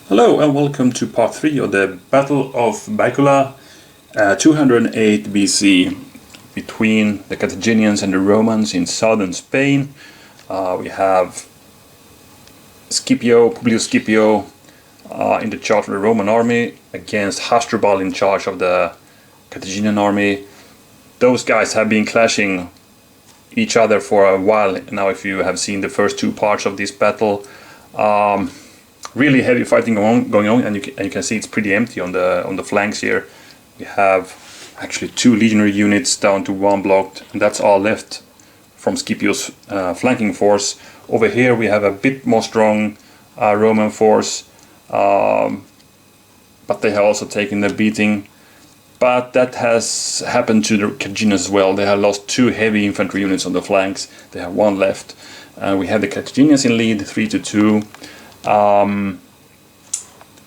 Hello and welcome to part 3 of the Battle of Baecula, 208 BC, between the Carthaginians and the Romans in southern Spain. We have Publius Scipio in the charge of the Roman army against Hasdrubal in charge of the Carthaginian army. Those guys have been clashing each other for a while now. If you have seen the first two parts of this battle, really heavy fighting going on, and you can see it's pretty empty on the flanks here. We have actually 2 legionary units down to 1 blocked, and that's all left from Scipio's flanking force. Over here we have a bit more strong Roman force, but they have also taken the beating. But that has happened to the Carthaginians as well. They have lost 2 heavy infantry units on the flanks. They have 1 left. We have the Carthaginians in lead, 3-2.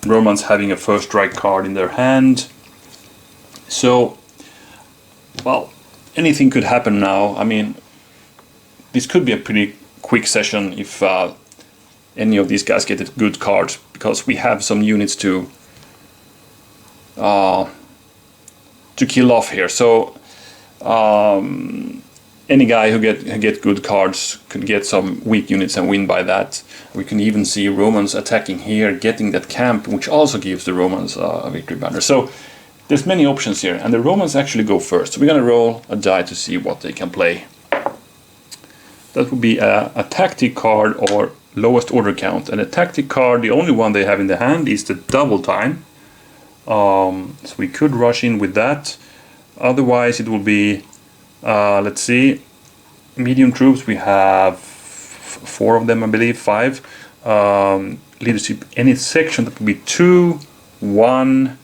Romans having a first strike card in their hand. So, well, anything could happen now. I mean, this could be a pretty quick session if any of these guys get a good card, because we have some units to kill off here. So any guy who get good cards could get some weak units and win by that. We can even see Romans attacking here, getting that camp, which also gives the Romans a victory banner. So there's many options here, and the Romans actually go first. So we're gonna roll a die to see what they can play. That would be a tactic card or lowest order count. And a tactic card, the only one they have in the hand, is the double time. So we could rush in with that. Otherwise it will be let's see, medium troops. We have 4 of them, I believe, 5. Leadership, any section, that would be 2, 1,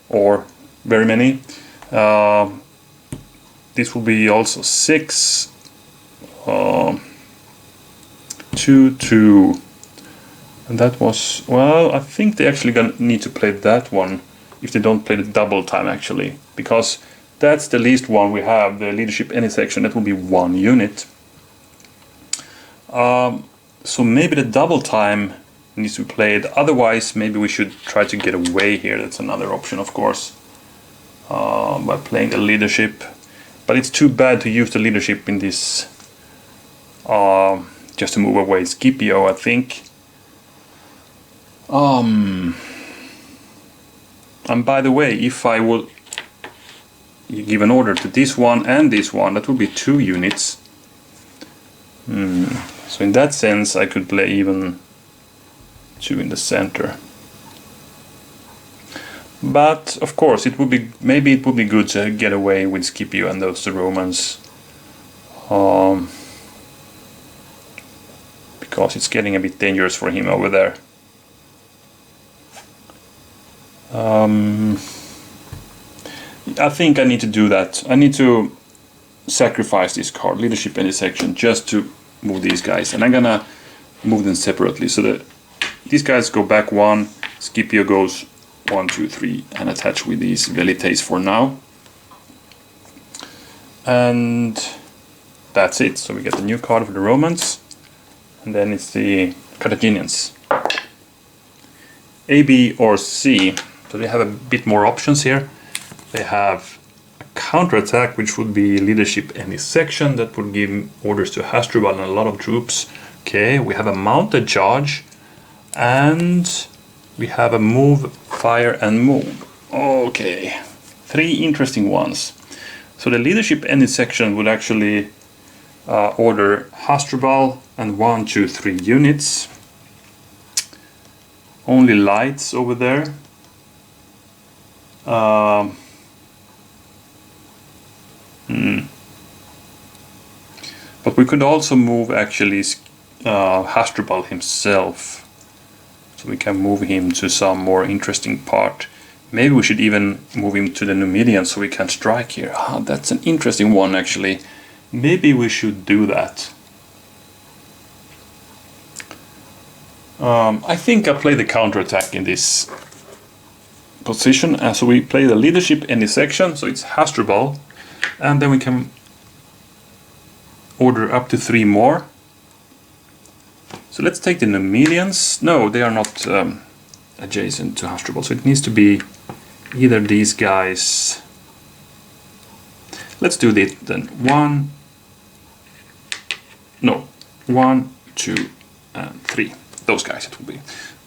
or very many. This will be also 6, 2, 2. And that was, well, I think they actually gonna need to play that one if they don't play the double time, actually, because that's the least one we have, the leadership any section. That will be 1 unit. So maybe the double time needs to be played. Otherwise, maybe we should try to get away here. That's another option, of course, by playing the leadership. But it's too bad to use the leadership in this, just to move away Scipio, I think. And by the way, if I will give an order to this one and this one, that would be 2 units. So in that sense I could play even 2 in the center. But of course it would be, maybe it would be good to get away with Scipio and those Romans, because it's getting a bit dangerous for him over there. I think I need to do that. I need to sacrifice this card, leadership any section, just to move these guys, and I'm gonna move them separately so that these guys go back 1, Scipio goes 1, 2, 3, and attach with these velites for now. And that's it. So we get the new card for the Romans, and then it's the Carthaginians. A, B, or C. So they have a bit more options here. They have a counterattack, which would be leadership any section. That would give orders to Hasdrubal and a lot of troops. Okay, we have a mounted charge, and we have a move, fire, and move. Okay, 3 interesting ones. So the leadership any section would actually order Hasdrubal and 1, 2, 3 units. Only lights over there. But we could also move actually Hasdrubal himself, so we can move him to some more interesting part. Maybe we should even move him to the Numidians so we can strike here. That's an interesting one, actually. Maybe we should do that. I think I play the counterattack in this position, and so we play the leadership any section, so it's Hasdrubal, and then we can order up to 3 more. So let's take the Numidians. No, they are not adjacent to Hasdrubal. So it needs to be either these guys. Let's do this then. 1, 2, and 3. Those guys it will be.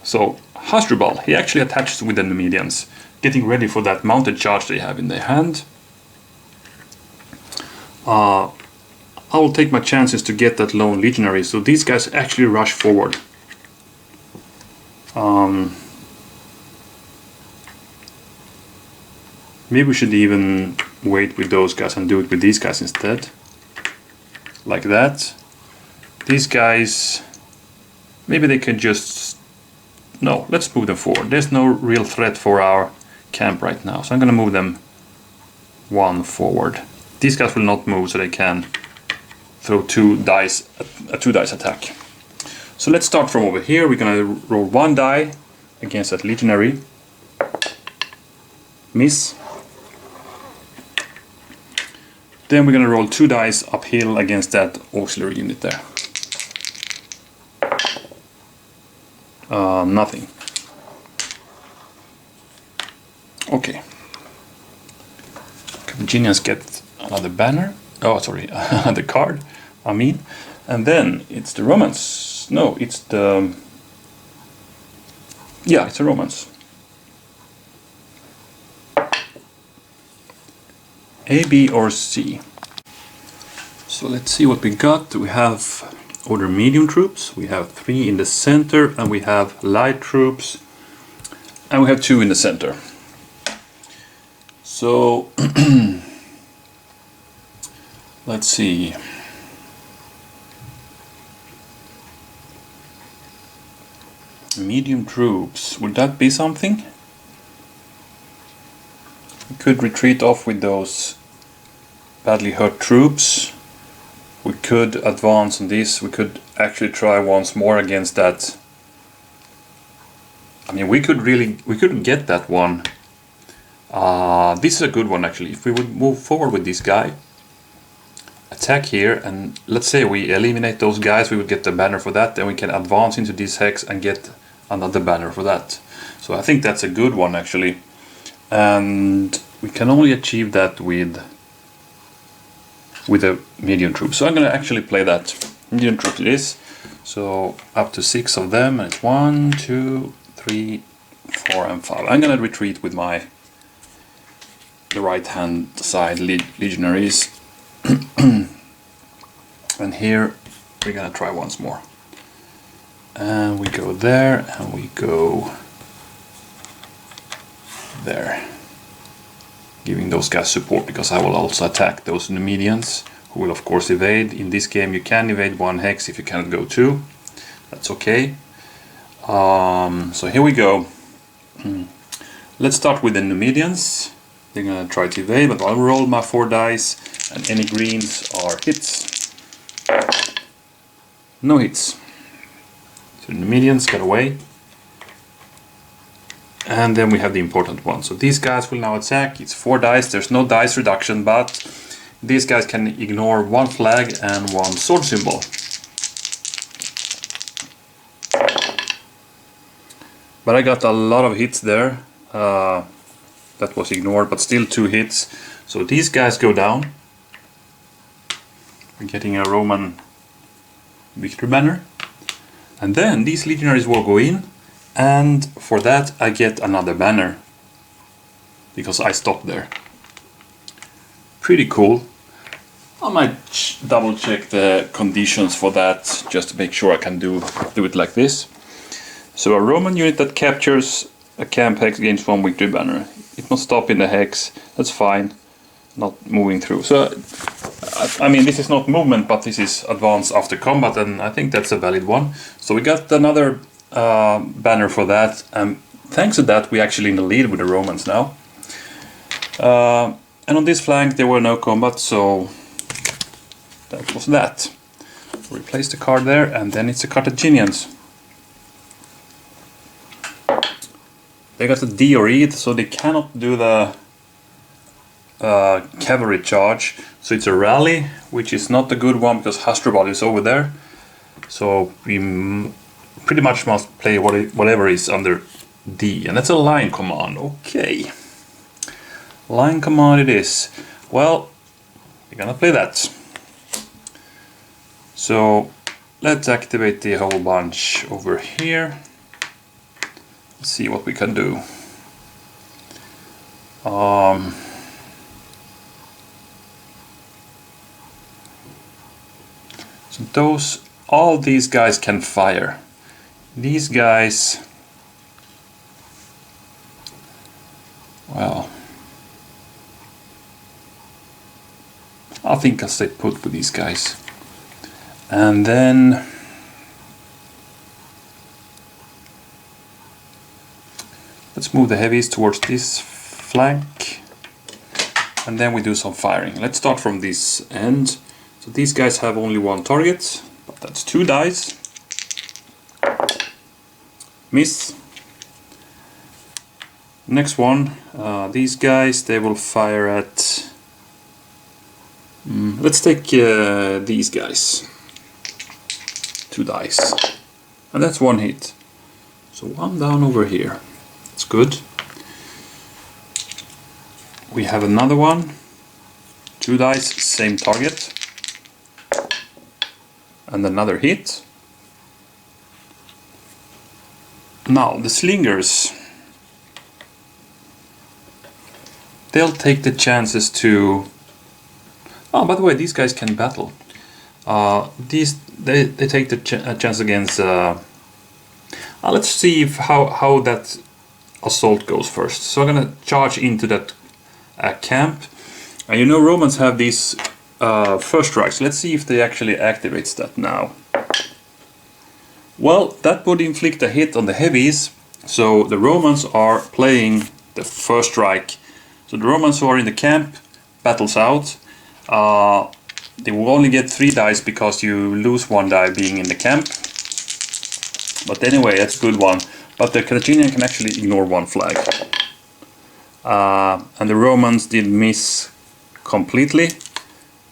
So Hasdrubal, he actually attaches with the Numidians, getting ready for that mounted charge they have in their hand. I will take my chances to get that lone legionary, so these guys actually rush forward. Maybe we should even wait with those guys and do it with these guys instead. Like that. These guys, maybe they can just... No, let's move them forward. There's no real threat for our camp right now, so I'm gonna move them 1 forward. These guys will not move, so they can throw 2 dice, a 2 dice attack. So let's start from over here. We're gonna roll 1 die against that legionary. Miss. Then we're gonna roll 2 dice uphill against that auxiliary unit there. Nothing. Okay. Carthaginians get another banner. Oh, sorry, another card. I mean, and then it's the Romans. No, it's the... Yeah, it's the Romans. A, B, or C. So let's see what we got. We have order medium troops, we have 3 in the center, and we have light troops, and we have 2 in the center. So let's see. Medium troops, would that be something? We could retreat off with those badly hurt troops. We could advance on this. We could actually try once more against that. I mean, we could get that one. This is a good one actually. If we would move forward with this guy, attack here, and let's say we eliminate those guys, we would get the banner for that. Then we can advance into this hex and get another banner for that. So I think that's a good one actually. And we can only achieve that with a medium troop. So I'm going to actually play that. Medium troop it is. So up to 6 of them, and it's 1, 2, 3, 4, and 5. I'm going to retreat with the right hand side legionaries. And here we're going to try once more. And we go there, and we go there. Giving those guys support, because I will also attack those Numidians, who will of course evade. In this game you can evade 1 hex if you cannot go 2. That's okay. So here we go. Let's start with the Numidians. They're gonna try to evade, but I'll roll my 4 dice, and any greens are hits. No hits. So the Numidians got away. And then we have the important one. So these guys will now attack. It's 4 dice. There's no dice reduction, but these guys can ignore 1 flag and 1 sword symbol. But I got a lot of hits there. That was ignored, but still 2 hits. So these guys go down. We're getting a Roman victory banner. And then these legionaries will go in. And for that I get another banner, because I stopped there. Pretty cool. I might double check the conditions for that, just to make sure I can do it like this. So a Roman unit that captures a camp hex gains 1 victory banner. It must stop in the hex, that's fine, not moving through. So I mean, this is not movement, but this is advance after combat, and I think that's a valid one. So we got another banner for that, and thanks to that we're actually in the lead with the Romans now. And on this flank there were no combat, so that was that. Replace the card there, and then it's the Carthaginians. They got a D or E, so they cannot do the cavalry charge. So it's a rally, which is not a good one because Hasdrubal is over there. So we pretty much must play whatever is under D, and that's a line command. Okay, line command it is. Well, we're gonna play that. So let's activate the whole bunch over here. Let's see what we can do. So all these guys can fire. These guys, well, I think I'll stay put with these guys. And then let's move the heavies towards this flank, and then we do some firing. Let's start from this end. So these guys have only one target, but that's 2 dice. Miss. Next one, these guys, they will fire at... let's take these guys. 2 dice. And that's 1 hit. So 1 down over here. That's good. We have another one. 2 dice, same target. And another hit. Now the slingers, they'll take the chances to... Oh, by the way, these guys can battle. They take the chance against... let's see how that assault goes first. So I'm gonna charge into that camp. And you know Romans have these first strikes. Let's see if they actually activates that now. Well, that would inflict a hit on the heavies. So the Romans are playing the first strike. So the Romans who are in the camp battles out. They will only get 3 dice because you lose 1 die being in the camp. But anyway, that's a good one. But the Carthaginian can actually ignore 1 flag. And the Romans did miss completely.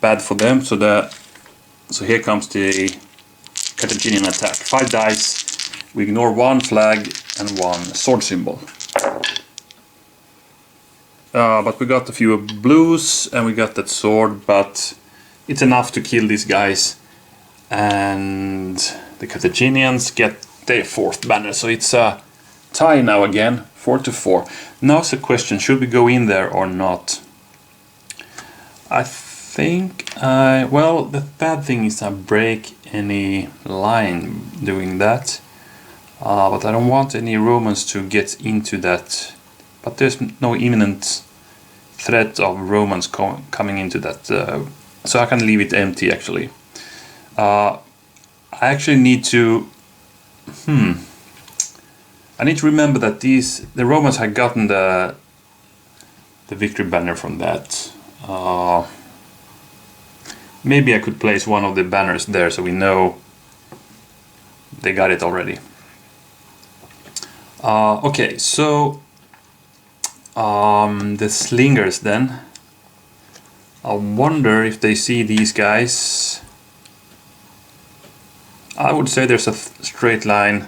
Bad for them. So here comes the Carthaginian attack. 5 dice. We ignore 1 flag and 1 sword symbol. But we got a few blues and we got that sword, but it's enough to kill these guys. And the Carthaginians get their 4th banner, so it's a tie now again, 4-4. Now's the question, should we go in there or not? I think, well, the bad thing is I break any line doing that. But I don't want any Romans to get into that. But there's no imminent threat of Romans coming into that, so I can leave it empty actually. I actually need to... I need to remember that the Romans had gotten the victory banner from that. Maybe I could place one of the banners there so we know they got it already. Okay, so the slingers then. I wonder if they see these guys. I would say there's a straight line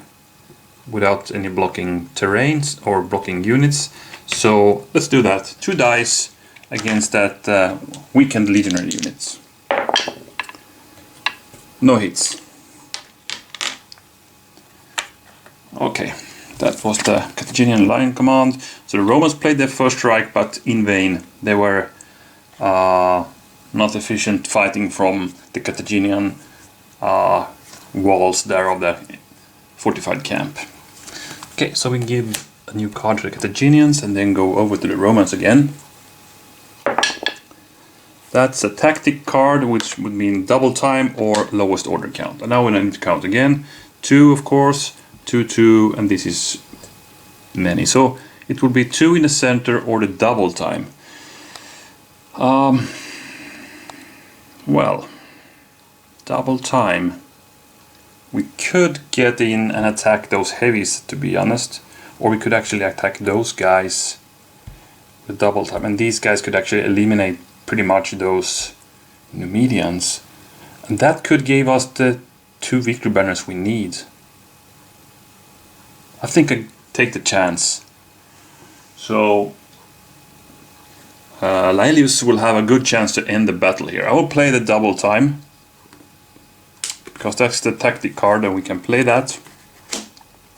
without any blocking terrains or blocking units. So let's do that. 2 dice against that weakened legionary units. No hits. Okay, that was the Carthaginian line command. So the Romans played their first strike, but in vain. They were not efficient fighting from the Carthaginian walls there of the fortified camp. Okay, so we give a new card to the Carthaginians and then go over to the Romans again. That's a tactic card, which would mean double time or lowest order count. And now we need to count again. 2, of course, 2, 2, and this is many. So it will be 2 in the center or the double time. Well, double time. We could get in and attack those heavies, to be honest. Or we could actually attack those guys with double time. And these guys could actually eliminate pretty much those Numidians. And that could give us the 2 victory banners we need. I think I take the chance. So Laelius will have a good chance to end the battle here. I will play the double time, because that's the tactic card and we can play that.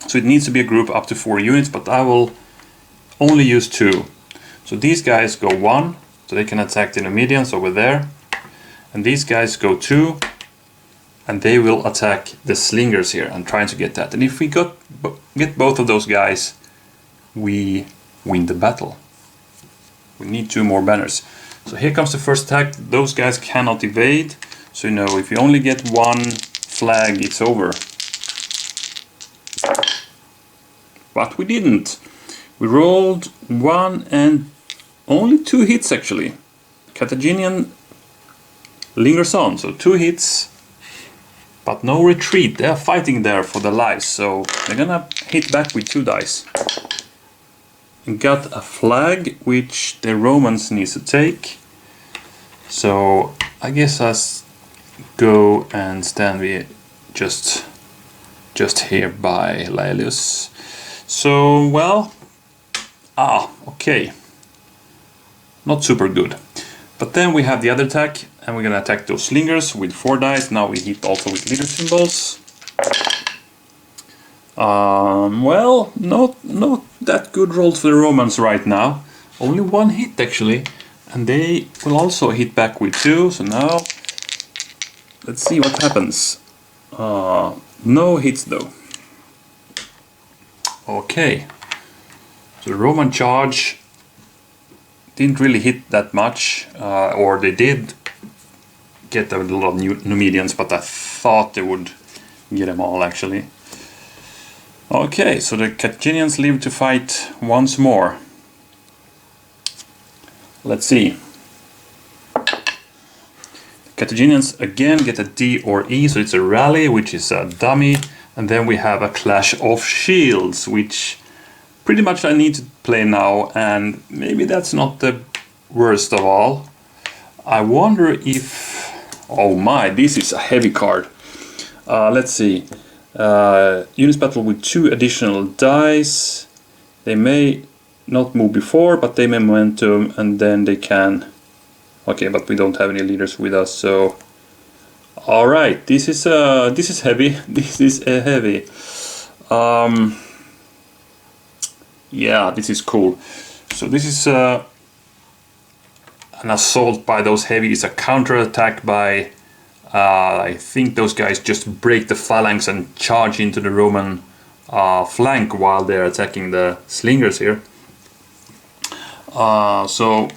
So it needs to be a group up to 4 units, but I will only use 2. So these guys go 1, so they can attack the Numidians over there. And these guys go 2, and they will attack the slingers here and trying to get that. And if we get both of those guys, we win the battle. We need 2 more banners. So here comes the first attack. Those guys cannot evade. So you know, if you only get 1 flag, it's over. But we didn't. We rolled 1 and only 2 hits actually. Carthaginian lingers on, so 2 hits, but no retreat. They are fighting there for their lives, so they're gonna hit back with 2 dice. And got a flag which the Romans need to take. So I guess I go and stand just here by Laelius. So well, okay, not super good. But then we have the other attack, and we're gonna attack those slingers with 4 dice. Now we hit also with leader symbols. Well, not that good rolls for the Romans right now. Only 1 hit actually, and they will also hit back with 2. So now let's see what happens. No hits though. Okay, so the Roman charge didn't really hit that much, or they did get a lot of Numidians, but I thought they would get them all actually. Okay, so the Carthaginians live to fight once more. Let's see. Carthaginians again get a D or E, so it's a rally, which is a dummy, and then we have a clash of shields, which pretty much I need to play now, and maybe that's not the worst of all. I wonder if... oh my, this is a heavy card. Let's see. Units battle with 2 additional dice. They may not move before, but they may momentum, and then they can... okay, but we don't have any leaders with us, so... alright, this is heavy. This is heavy. Yeah, this is cool. So this is an assault by those heavies, a counter-attack by... I think those guys just break the phalanx and charge into the Roman flank while they're attacking the slingers here. So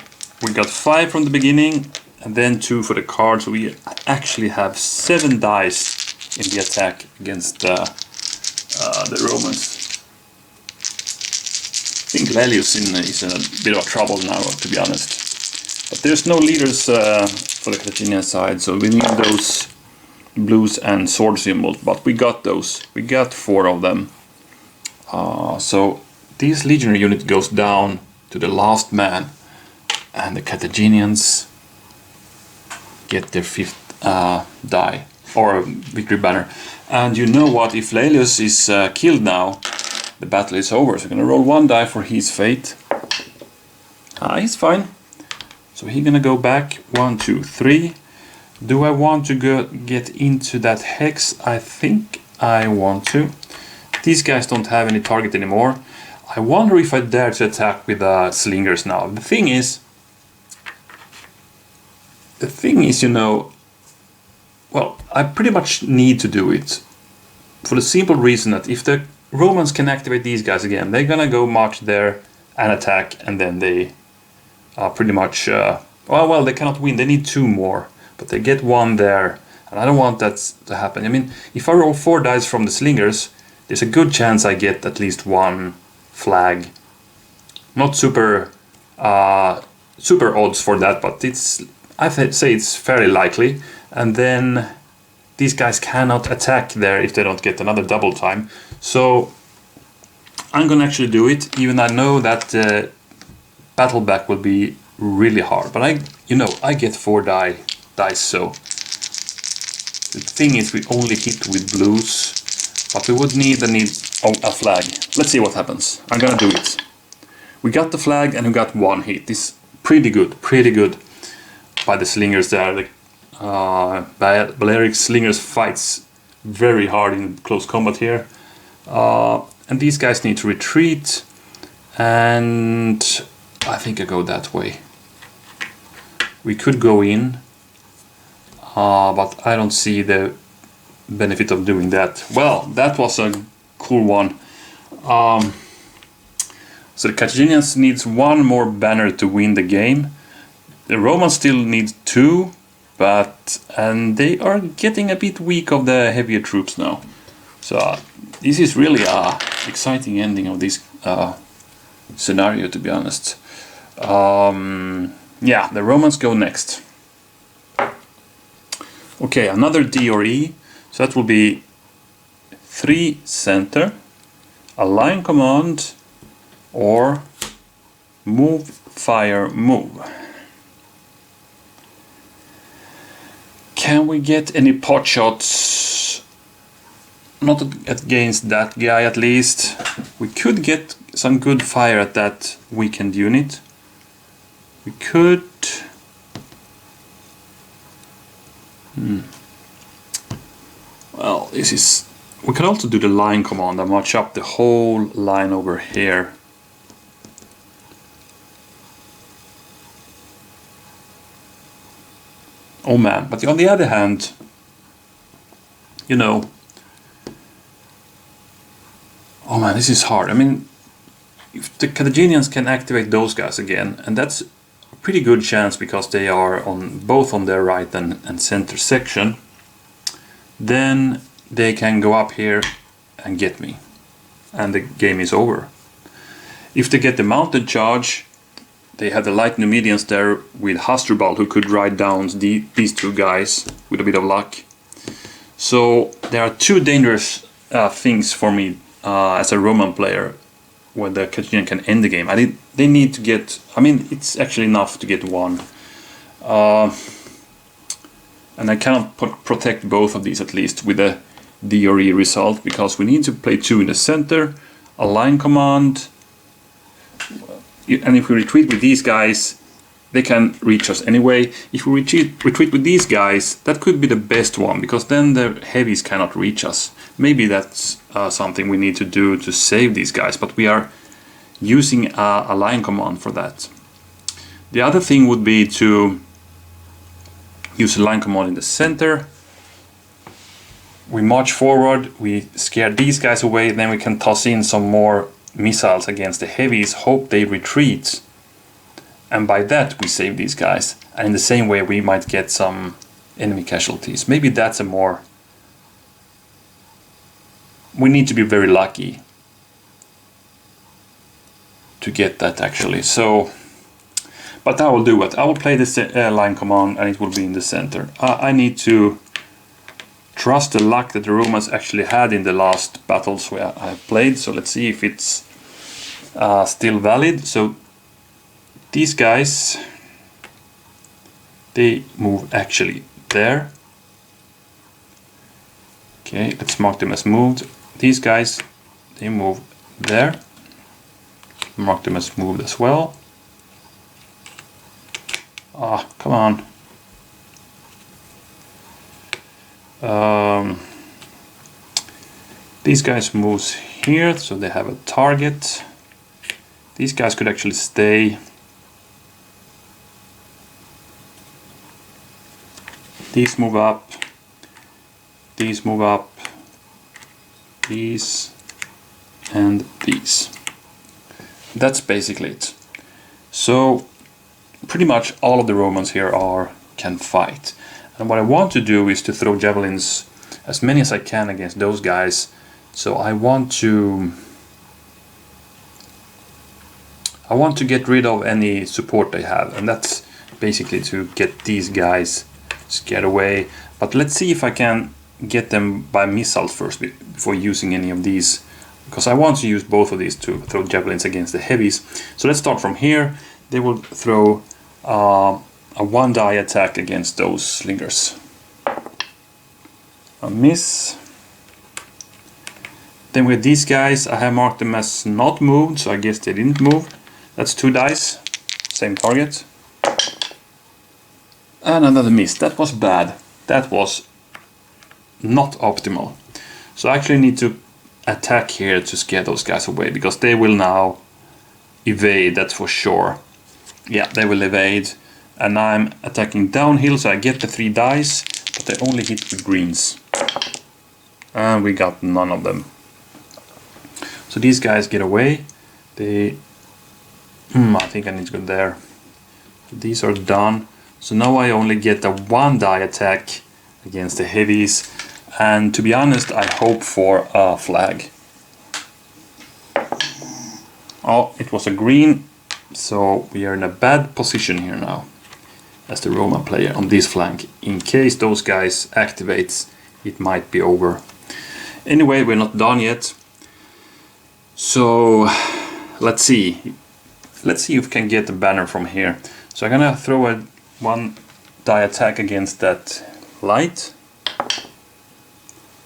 we got 5 from the beginning and then 2 for the card, so we actually have 7 dice in the attack against the Romans. I think Laelius is in a bit of trouble now, to be honest. But there's no leaders for the Carthaginian side, so we need those blues and sword symbols, but we got those. We got 4 of them. So this legionary unit goes down to the last man, and the Carthaginians get their 5th die, or victory banner. And you know what, if Laelius is killed now, the battle is over, so we're gonna roll 1 die for his fate. He's fine. So he's gonna go back 1, 2, 3. Do I want to get into that hex? I think I want to. These guys don't have any target anymore. I wonder if I dare to attack with slingers now. The thing is, you know, well, I pretty much need to do it for the simple reason that if the Romans can activate these guys again, they're gonna go march there and attack, and then they pretty much well, they cannot win. They need 2 more, but they get 1 there, and I don't want that to happen. I mean, if I roll 4 dice from the slingers, there's a good chance I get at least 1 flag. Not super odds for that, but I'd say it's fairly likely. And then these guys cannot attack there if they don't get another double time. So I'm gonna actually do it, even I know that battle back will be really hard. But I get 4 dice, so the thing is we only hit with blues. But we would need a flag. Let's see what happens. I'm gonna do it. We got the flag and we got one hit. This is pretty good by the slingers there. The Balearic slingers fights very hard in close combat here. And these guys need to retreat. And I think I go that way. We could go in, but I don't see the benefit of doing that. Well, that was a cool one. So the Carthaginians needs one more banner to win the game. The Romans still need 2, and they are getting a bit weak of the heavier troops now. So this is really a exciting ending of this scenario, to be honest. Yeah, the Romans go next. Okay, another D or E. So that will be 3 center, a line command, or move, fire, move. Can we get any pot shots? Not against that guy, at least. We could get some good fire at that weakened unit. We could... Well, this is... We can also do the line command and march up the whole line over here. Oh man, but on the other hand, you know... Oh man, this is hard. I mean, if the Carthaginians can activate those guys again, and that's a pretty good chance because they are on both on their right and center section, then they can go up here and get me, and the game is over. If they get the mounted charge, they have the light Numidians there with Hasdrubal, who could ride down these 2 guys with a bit of luck. So there are 2 dangerous things for me as a Roman player where the Carthaginian can end the game. They need to get... I mean, it's actually enough to get 1. And I cannot protect both of these, at least with a D or E result, because we need to play 2 in the center, a line command, and if we retreat with these guys, they can reach us anyway. If we retreat with these guys, that could be the best one, because then the heavies cannot reach us. Maybe that's something we need to do to save these guys, but we are using a line command for that. The other thing would be to use a line command in the center. We march forward, we scare these guys away, then we can toss in some more missiles against the heavies, hope they retreat, and by that we save these guys. And in the same way we might get some enemy casualties. Maybe that's a more... We need to be very lucky to get that, actually. So, but I will do it. I will play this line command and it will be in the center. I need to trust the luck that the Romans actually had in the last battles where I played. So let's see if it's still valid. So these guys, they move actually there. Okay, let's mark them as moved. These guys, they move there. Mark them as moved as well. Ah, come on. These guys moves here, so they have a target. These guys could actually stay. These move up. These move up. These and these. That's basically it. So pretty much all of the Romans here can fight. And what I want to do is to throw javelins as many as I can against those guys. So I want to get rid of any support they have, and that's basically to get these guys scared away. But let's see if I can get them by missiles first before using any of these, because I want to use both of these to throw javelins against the heavies. So let's start from here. They will throw a 1-die attack against those slingers. A miss. Then with these guys, I have marked them as not moved, so I guess they didn't move. That's 2 dice, same target. And another miss. That was bad. That was not optimal. So I actually need to attack here to scare those guys away, because they will now evade, that's for sure. Yeah, they will evade. And I'm attacking downhill, so I get the 3 dice, but they only hit with greens. And we got none of them. So these guys get away. They... I think I need to go there. These are done. So now I only get a 1 die attack against the heavies. And to be honest, I hope for a flag. Oh, it was a green. So we are in a bad position here now as the Roman player on this flank. In case those guys activates, it might be over. Anyway, we're not done yet. So let's see. Let's see if we can get the banner from here. So I'm gonna throw a 1 die attack against that light.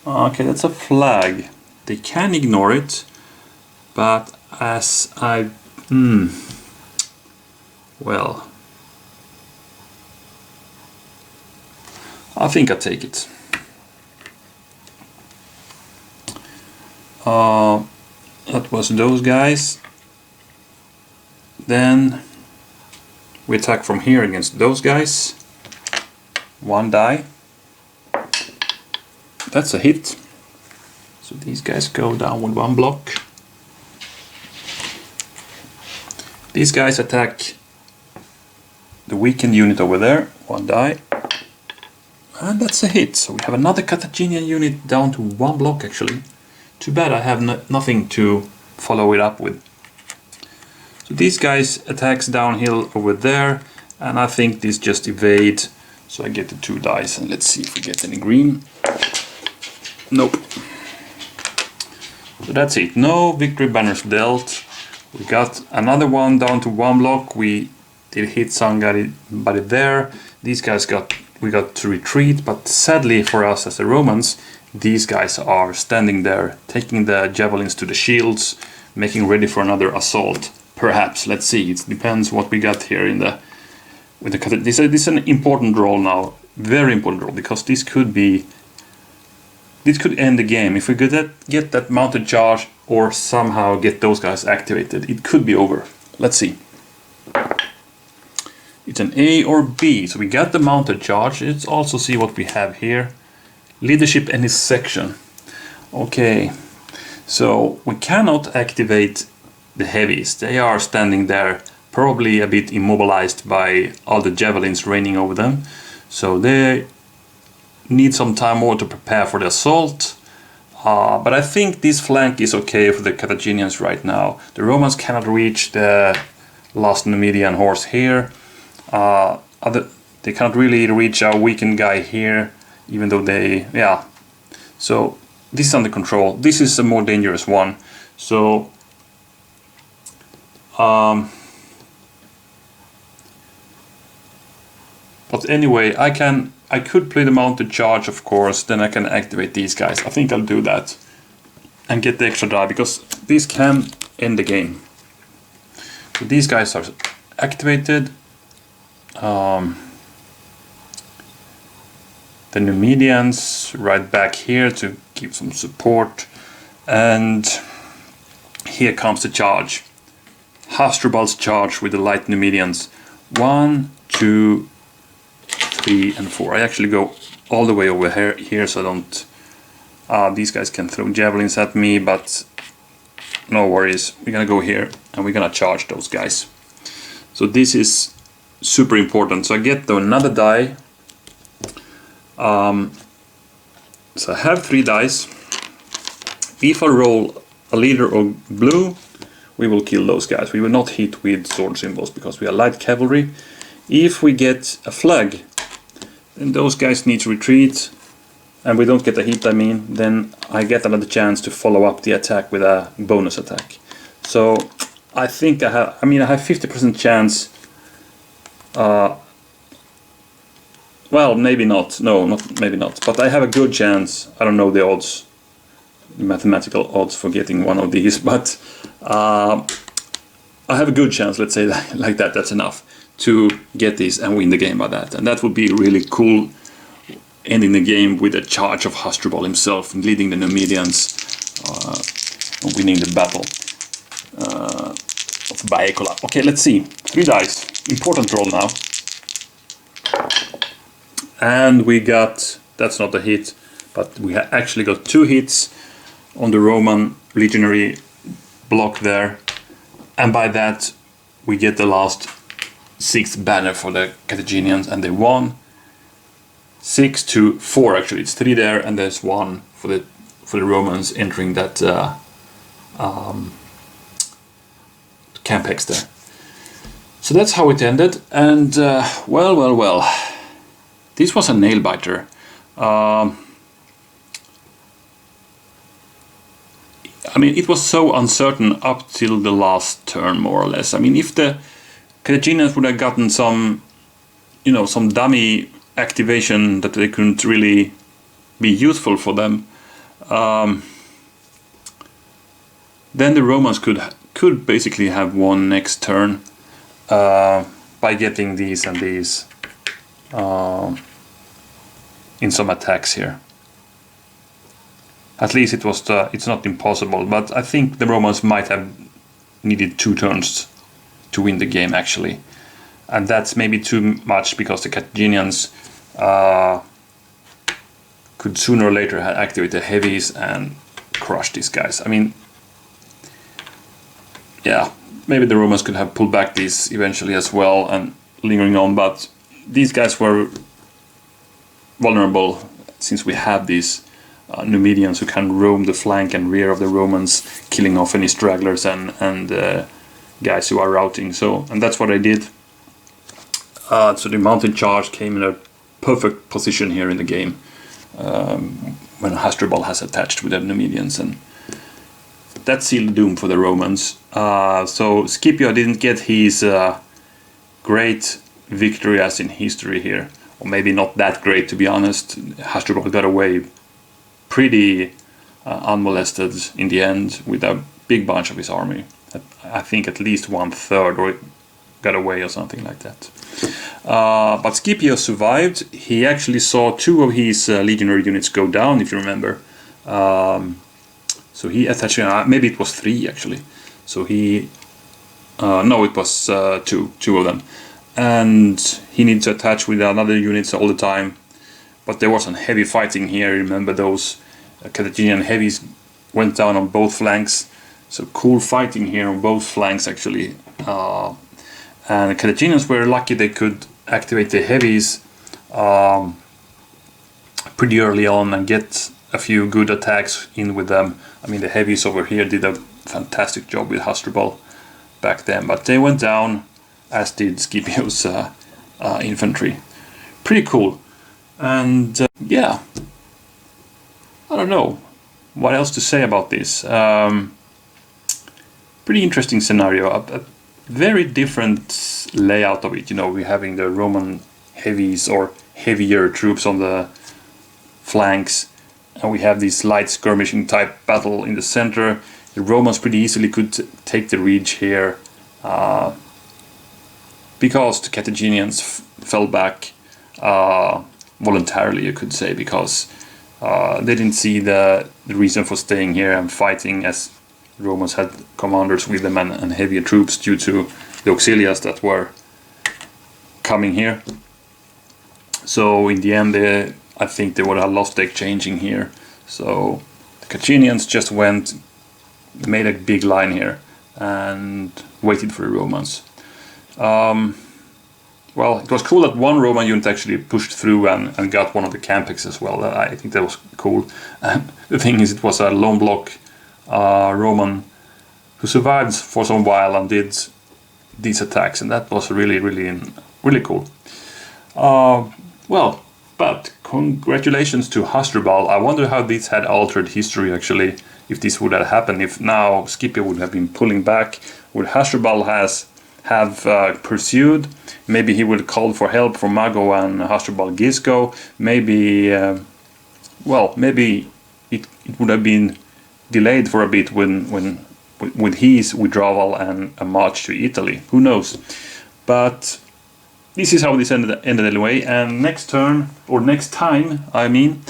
Okay, that's a flag. They can ignore it, but as I... well, I think I take it. That was those guys. Then we attack from here against those guys. 1 die. That's a hit. So these guys go down with 1 block. These guys attack the weakened unit over there. 1 die. And that's a hit. So we have another Carthaginian unit down to 1 block actually. Too bad I have nothing to follow it up with. So these guys attacks downhill over there, and I think these just evade. So I get the 2 dice, and let's see if we get any green. Nope. So that's it. No victory banners dealt. We got another one down to 1 block. We did hit somebody there. These guys we got to retreat, but sadly for us as the Romans, these guys are standing there, taking the javelins to the shields, making ready for another assault. Perhaps, let's see. It depends what we got here in the with the. This is an important role now, very important role, because this could end the game if we could get that mounted charge or somehow get those guys activated. It could be over. Let's see. It's an A or B, so we got the mounted charge. Let's also see what we have here. Leadership and his section. Okay, so we cannot activate the heavies. They are standing there, probably a bit immobilized by all the javelins raining over them. So they need some time more to prepare for the assault. But I think this flank is okay for the Carthaginians right now. The Romans cannot reach the last Numidian horse here. They can't really reach our weakened guy here, even though they... yeah. So this is under control. This is a more dangerous one. So... but anyway, I could play the mounted charge, of course, then I can activate these guys. I think I'll do that and get the extra die, because this can end the game. So these guys are activated. The Numidians right back here to give some support, and here comes the charge. Hasdrubal's charge with the light Numidians. 1, 2, 3 and 4. I actually go all the way over here so I don't... these guys can throw javelins at me, but no worries. We're gonna go here and we're gonna charge those guys. So this is super important. So I get another die. So I have 3 dice. If I roll a leader or blue, we will kill those guys. We will not hit with sword symbols because we are light cavalry. If we get a flag, then those guys need to retreat, and we don't get a hit, I mean, then I get another chance to follow up the attack with a bonus attack. So I think I have 50% chance. Well, maybe not. No, maybe not. But I have a good chance. I don't know the odds. mathematical odds for getting one of these, but I have a good chance, let's say that, like that, that's enough to get this and win the game by that. And that would be really cool, ending the game with a charge of Hasdrubal himself, leading the Numidians, winning the battle of Baecula. Okay, let's see. 3 dice. Important roll now. And we got, that's not a hit, but we actually got 2 hits on the Roman legionary block there. And by that, we get the last 6th banner for the Carthaginians, and they won 6-4. Actually, it's 3 there, and there's 1 for the Romans entering that camp hex there. So that's how it ended, and well, this was a nail biter. I mean, it was so uncertain up till the last turn, more or less. I mean, if the Carthaginians would have gotten some, you know, some dummy activation that they couldn't really be useful for them, then the Romans could basically have won next turn by getting these and these in some attacks here. At least it's not impossible, but I think the Romans might have needed 2 turns to win the game, actually. And that's maybe too much, because the Carthaginians could sooner or later activate the heavies and crush these guys. I mean, yeah, maybe the Romans could have pulled back these eventually as well and lingering on, but these guys were vulnerable, since we have these Numidians who can roam the flank and rear of the Romans, killing off any stragglers and guys who are routing. So, and that's what I did. So the mountain charge came in a perfect position here in the game, when Hasdrubal has attached with the Numidians, and that sealed doom for the Romans. So Scipio didn't get his great victory as in history here, or maybe not that great, to be honest. Hasdrubal got away pretty unmolested in the end with a big bunch of his army. I think at least 1/3 or got away or something like that. But Scipio survived. He actually saw 2 of his legionary units go down, if you remember. So he attached, maybe it was 3 actually. So he, no, it was 2 of them. And he needed to attach with another units all the time. But there was some heavy fighting here. Remember, those Carthaginian heavies went down on both flanks. So cool fighting here on both flanks, actually. And the Carthaginians were lucky they could activate the heavies pretty early on and get a few good attacks in with them. I mean, the heavies over here did a fantastic job with Hasdrubal back then. But they went down, as did Scipio's infantry. Pretty cool. And yeah, I don't know what else to say about this. Pretty interesting scenario. A very different layout of it. You know, we're having the Roman heavies or heavier troops on the flanks, and we have this light skirmishing type battle in the center. The Romans pretty easily could take the ridge here, because the Carthaginians fell back voluntarily, you could say, because they didn't see the reason for staying here and fighting, as Romans had commanders with them and heavier troops due to the auxiliaries that were coming here. So in the end, I think they would have lost the exchanging here. So the Carthaginians just made a big line here and waited for the Romans. Well, it was cool that one Roman unit actually pushed through and got one of the campex as well. I think that was cool. And the thing is, it was a lone block Roman who survived for some while and did these attacks, and that was really cool. Well, but congratulations to Hasdrubal. I wonder how this had altered history, actually, if this would have happened. If now Scipio would have been pulling back, would Hasdrubal have pursued? Maybe he would call for help from Mago and Hasdrubal Gisco. Maybe, well, maybe it would have been delayed for a bit with his withdrawal and a march to Italy. Who knows? But this is how this ended anyway. And next time, I mean,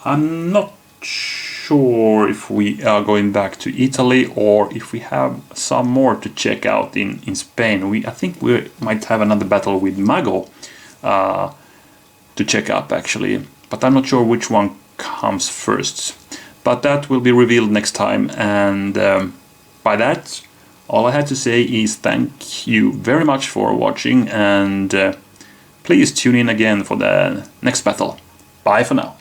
I'm not sure if we are going back to Italy or if we have some more to check out in Spain. I think we might have another battle with Mago to check up actually, but I'm not sure which one comes first. But that will be revealed next time, and by that, all I had to say is thank you very much for watching, and please tune in again for the next battle. Bye for now.